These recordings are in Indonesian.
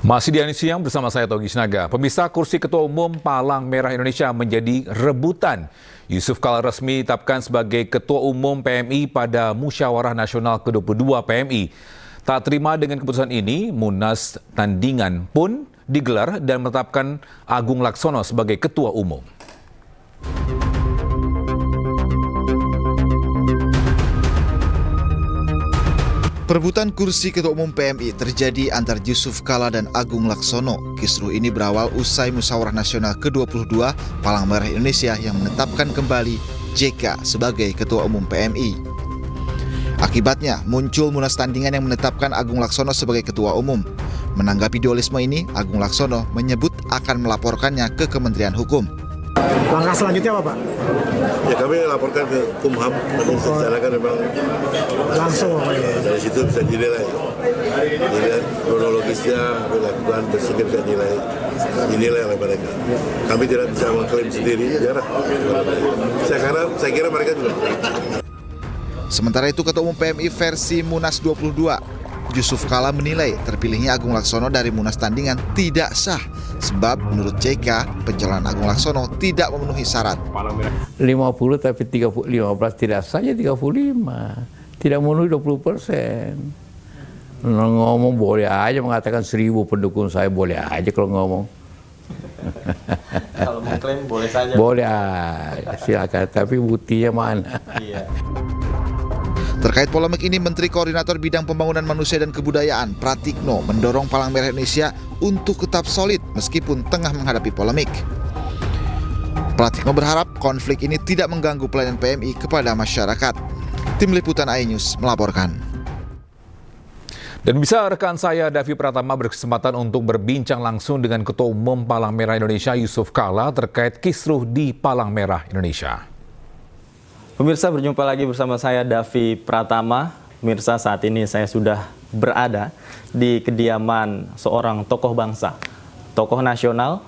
Masih di Ani Siang bersama saya Togi Sinaga. Pemirsa, kursi Ketua Umum Palang Merah Indonesia menjadi rebutan. Yusuf Kala resmi ditetapkan sebagai Ketua Umum PMI pada Musyawarah Nasional ke-22 PMI. Tak terima dengan keputusan ini, Munas Tandingan pun digelar dan menetapkan Agung Laksono sebagai Ketua Umum. Perebutan kursi Ketua Umum PMI terjadi antar Yusuf Kala dan Agung Laksono. Kisruh ini berawal usai Musyawarah Nasional ke-22 Palang Merah Indonesia yang menetapkan kembali JK sebagai Ketua Umum PMI. Akibatnya, muncul Munas Tandingan yang menetapkan Agung Laksono sebagai Ketua Umum. Menanggapi dualisme ini, Agung Laksono menyebut akan melaporkannya ke Kementerian Hukum. Langkah selanjutnya apa, Pak? Ya, kami laporkan ke Kumham, nanti secara kan memang Langsung apa ya? dari situ bisa dinilai. Dilihat kronologisnya, dilakukan bersikap bisa dinilai oleh mereka. Kami tidak bisa mengklaim sendiri, jarang. Saya kira mereka juga. Sementara itu, Ketua Umum PMI versi Munas 22, Yusuf Kala menilai terpilihnya Agung Laksono dari Munas Tandingan tidak sah. Sebab menurut JK, pencalonan Agung Laksono tidak memenuhi syarat. 50 tapi 15 tidak saja 35. Tidak memenuhi 20%. Ngomong boleh aja, mengatakan 1000 pendukung saya boleh aja kalau ngomong. Kalau mengklaim boleh saja. Boleh aja, silakan. Tapi buktinya mana? Iya. Terkait polemik ini, Menteri Koordinator Bidang Pembangunan Manusia dan Kebudayaan Pratikno mendorong Palang Merah Indonesia untuk tetap solid meskipun tengah menghadapi polemik. Pratikno berharap konflik ini tidak mengganggu pelayanan PMI kepada masyarakat. Tim Liputan iNews melaporkan. Dan bisa rekan saya Davi Pratama berkesempatan untuk berbincang langsung dengan Ketua Umum Palang Merah Indonesia Yusuf Kala terkait kisruh di Palang Merah Indonesia. Pemirsa, berjumpa lagi bersama saya Davi Pratama. Pemirsa, saat ini saya sudah berada di kediaman seorang tokoh bangsa, tokoh nasional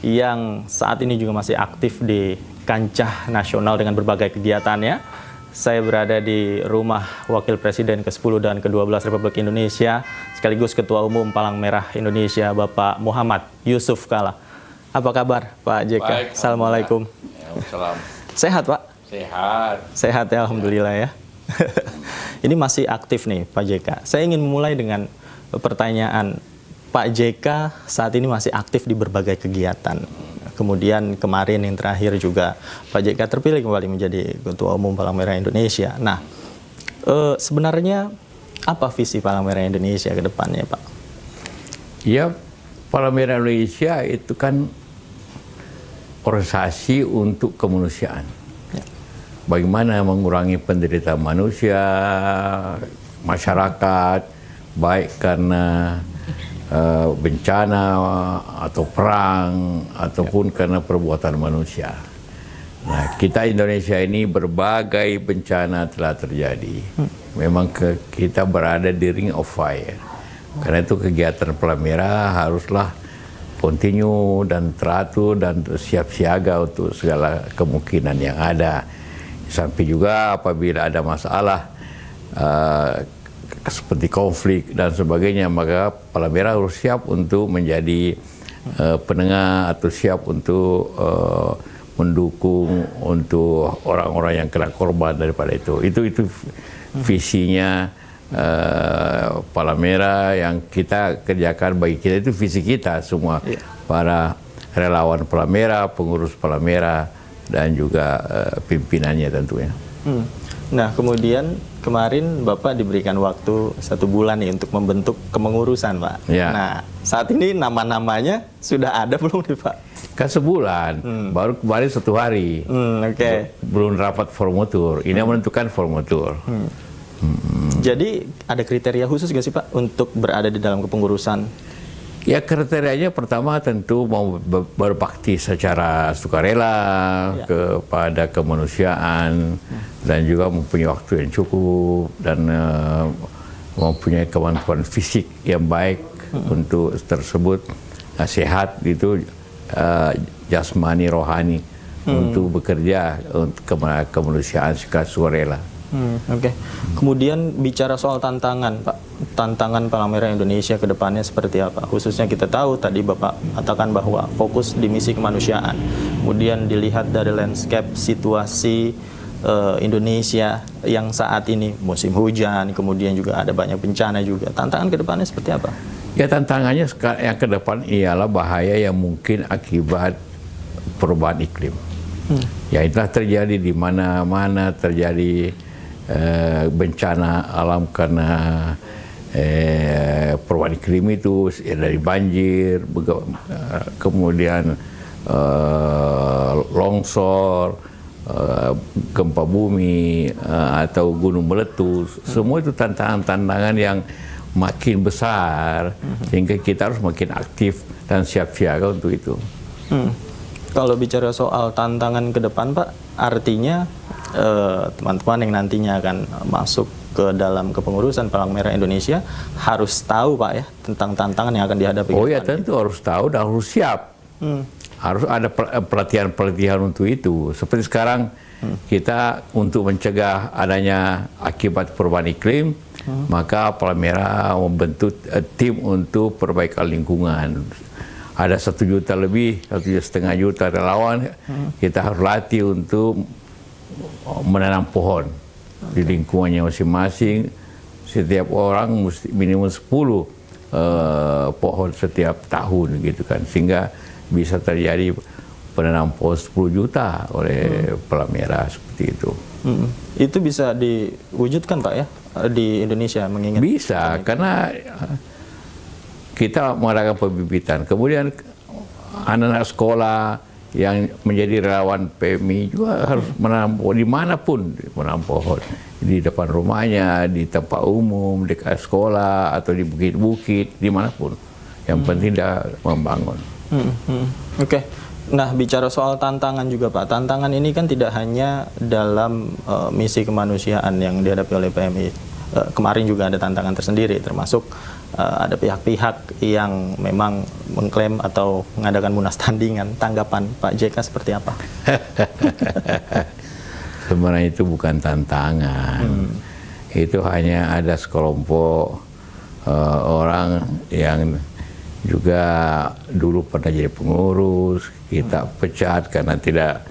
yang saat ini juga masih aktif di kancah nasional dengan berbagai kegiatannya. Saya berada di rumah Wakil Presiden ke-10 dan ke-12 Republik Indonesia, sekaligus Ketua Umum Palang Merah Indonesia, Bapak Muhammad Yusuf Kala. Apa kabar, Pak JK? Baik, Assalamualaikum. Salam. Sehat, Pak? Sehat. Sehat ya, alhamdulillah ya. Ini masih aktif nih Pak JK. Saya ingin memulai dengan pertanyaan, Pak JK saat ini masih aktif di berbagai kegiatan. Kemudian kemarin yang terakhir juga Pak JK terpilih kembali menjadi Ketua Umum Palang Merah Indonesia. Nah, sebenarnya apa visi Palang Merah Indonesia ke depannya, Pak? Ya, Palang Merah Indonesia itu kan organisasi untuk kemanusiaan. Bagaimana mengurangi penderitaan manusia, masyarakat, baik karena bencana atau perang, ataupun karena perbuatan manusia. Nah, kita Indonesia ini berbagai bencana telah terjadi. Memang kita berada di ring of fire. Karena itu kegiatan Palang Merah haruslah continue dan teratur dan siap siaga untuk segala kemungkinan yang ada. Sampai juga apabila ada masalah seperti konflik dan sebagainya, maka Palang Merah harus siap untuk menjadi penengah atau siap untuk mendukung untuk orang-orang yang kena korban daripada itu. Itu visinya Palang Merah yang kita kerjakan bagi kita, itu visi kita semua, para relawan Palang Merah, pengurus Palang Merah, dan juga pimpinannya tentunya. Nah, kemudian kemarin Bapak diberikan waktu 1 bulan nih untuk membentuk kepengurusan, Pak. Ya. Nah, saat ini nama-namanya sudah ada belum nih, Pak? Kan sebulan, baru kemarin 1 hari. Oke. Belum rapat formatur, ini yang menentukan formatur. Jadi ada kriteria khusus nggak sih, Pak, untuk berada di dalam kepengurusan? Ya, kriterianya pertama tentu mau berbakti secara sukarela kepada kemanusiaan, dan juga mempunyai waktu yang cukup, dan mempunyai kemampuan fisik yang baik untuk tersebut, sehat itu jasmani rohani untuk bekerja untuk kemanusiaan secara sukarela. Oke. Kemudian bicara soal tantangan, Pak. tantangan Palang Merah Indonesia ke depannya seperti apa? Khususnya kita tahu tadi Bapak katakan bahwa fokus di misi kemanusiaan. Kemudian dilihat dari landscape situasi Indonesia yang saat ini musim hujan, kemudian juga ada banyak bencana juga. Tantangan ke depannya seperti apa? Ya, tantangannya yang ke depan ialah bahaya yang mungkin akibat perubahan iklim. Ya, itulah terjadi di mana-mana terjadi bencana alam karena perubahan iklim itu, dari banjir, kemudian longsor, gempa bumi, atau gunung meletus. Semua itu tantangan-tantangan yang makin besar, sehingga kita harus makin aktif dan siap siaga untuk itu. Kalau bicara soal tantangan ke depan, Pak, artinya teman-teman yang nantinya akan masuk ke dalam kepengurusan Palang Merah Indonesia harus tahu, Pak, ya, tentang tantangan yang akan dihadapi. Oh ya, tentu harus tahu dan harus siap. Harus ada pelatihan-pelatihan untuk itu. Seperti sekarang kita untuk mencegah adanya akibat perubahan iklim, maka Palang Merah membentuk tim untuk perbaikan lingkungan. Ada 1 juta lebih, 1,5 juta relawan. Kita harus latih untuk menanam pohon di lingkungannya masing-masing. Setiap orang mesti minimum 10 pohon setiap tahun, gitu kan, sehingga bisa terjadi penanam pohon 10 juta oleh Palang Merah seperti itu. Itu bisa diwujudkan, Pak, ya, di Indonesia, mengingat bisa, karena kita mengadakan pembibitan. Kemudian anak-anak sekolah yang menjadi relawan PMI juga harus menanam pohon dimanapun, menanam pohon di depan rumahnya, di tempat umum, dekat sekolah, atau di bukit-bukit, dimanapun. Yang penting dia membangun. Oke. Nah, bicara soal tantangan juga, Pak. Tantangan ini kan tidak hanya dalam misi kemanusiaan yang dihadapi oleh PMI. Kemarin juga ada tantangan tersendiri, termasuk ada pihak-pihak yang memang mengklaim atau mengadakan munas tandingan. Tanggapan Pak JK seperti apa? Sebenarnya itu bukan tantangan. Itu hanya ada sekelompok orang yang juga dulu pernah jadi pengurus, kita pecat karena tidak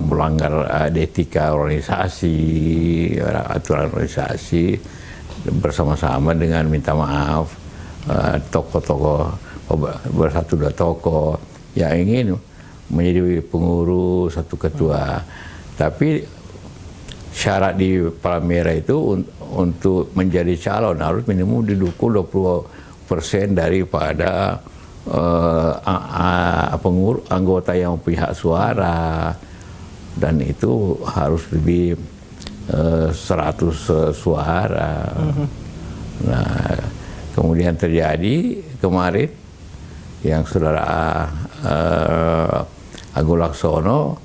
melanggar etika organisasi, aturan organisasi, bersama-sama dengan minta maaf tokoh-tokoh, bersatu dua tokoh yang ingin menjadi pengurus, satu ketua. Tapi syarat di Palang Merah itu untuk menjadi calon harus minimum didukung 20% daripada anggota yang punya hak suara, dan itu harus lebih 100 suara. Nah, kemudian terjadi kemarin yang saudara Agung Laksono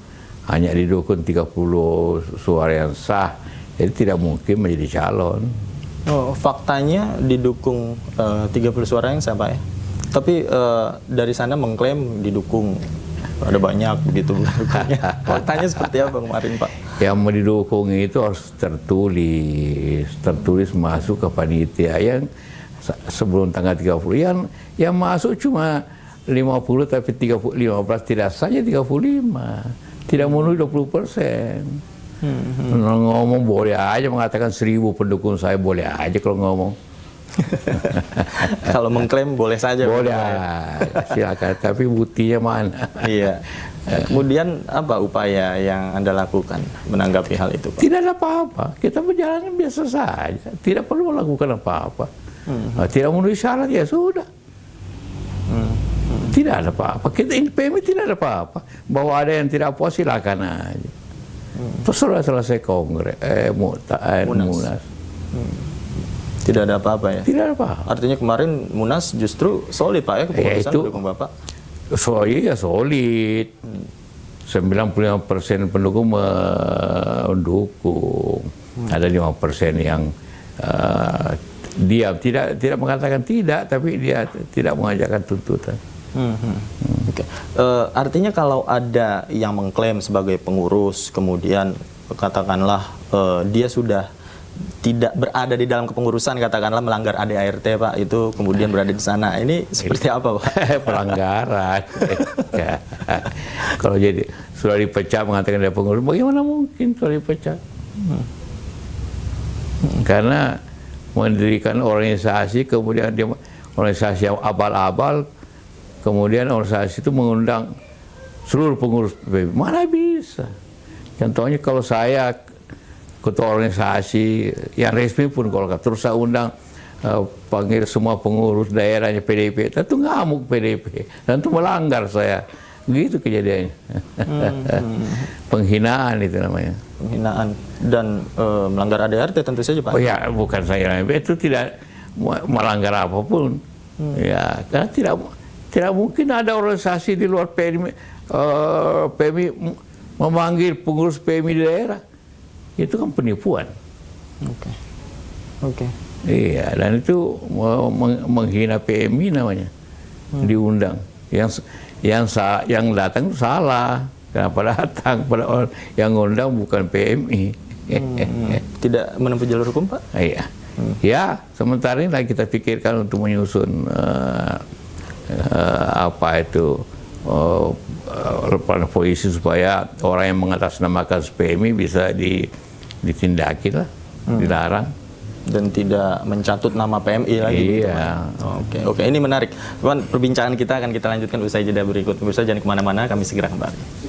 hanya didukung 30 suara yang sah, jadi tidak mungkin menjadi calon. Oh, faktanya didukung 30 suara yang sah, Pak, ya? Tapi dari sana mengklaim didukung ada banyak begitu. Faktanya seperti apa kemarin, Pak? Yang mau didukung itu harus tertulis masuk ke panitia yang sebelum tanggal 30. Yang masuk cuma 50, tapi 15 tidak saja 35. Tidak memenuhi 20%. Ngomong boleh aja, mengatakan 1.000 pendukung saya boleh aja kalau ngomong. Kalau mengklaim boleh saja. Boleh, silakan. Tapi buktinya mana? Iya. Kemudian apa upaya yang Anda lakukan menanggapi hal itu, Pak? Tidak ada apa-apa. Kita berjalan biasa saja. Tidak perlu melakukan apa-apa. Tidak memenuhi syarat, ya sudah. Tidak ada apa-apa. Kita ini PMI tidak ada apa-apa. Bahwa ada yang tidak puas, silakan aja. Terus sudah selesai kongres, munas. Tidak ada apa-apa, ya? Tidak ada apa-apa. Artinya kemarin munas justru solid, Pak, ya, keputusan mendukung Bapak? Iya, solid. 95% pendukung mendukung. Ada 5% yang diam, tidak mengatakan tidak, tapi dia tidak mengajakkan tuntutan. Okay. Artinya kalau ada yang mengklaim sebagai pengurus, kemudian katakanlah dia sudah tidak berada di dalam kepengurusan, katakanlah melanggar ADART Pak, itu kemudian berada di sana. Ini seperti apa Pak? Pelanggaran. Kalau jadi sudah dipecat mengatakan dia pengurus, bagaimana mungkin kalau dipecat? Karena mendirikan organisasi, kemudian dia organisasi yang abal-abal, kemudian organisasi itu mengundang seluruh pengurus PBB. Mana bisa? Contohnya kalau saya ketua organisasi yang resmi pun Golkar, terus saya undang panggil semua pengurus daerahnya PDIP, tentu ngamuk PDIP, tentu melanggar saya. Gitu kejadiannya. Penghinaan itu namanya. Penghinaan dan melanggar ADART tentu saja Pak. Oh ya, bukan saya, itu tidak melanggar apapun. Ya, karena tidak mungkin ada organisasi di luar PMI memanggil pengurus PMI di daerah. Itu kan penipuan. Oke. Iya, dan itu menghina PMI namanya. Diundang. Yang datang itu salah. Kenapa datang pada orang yang ngundang bukan PMI? Tidak menempuh jalur hukum Pak? Iya. Ya, sementara ini lagi kita pikirkan untuk menyusun polisi supaya orang yang mengatasnamakan PMI bisa ditindaki lah, dilarang. Dan tidak mencatut nama PMI lagi. Iya. Oke, ini menarik. Kawan, perbincangan kita akan kita lanjutkan usai jeda berikut. Pemirsa jangan kemana-mana, kami segera kembali.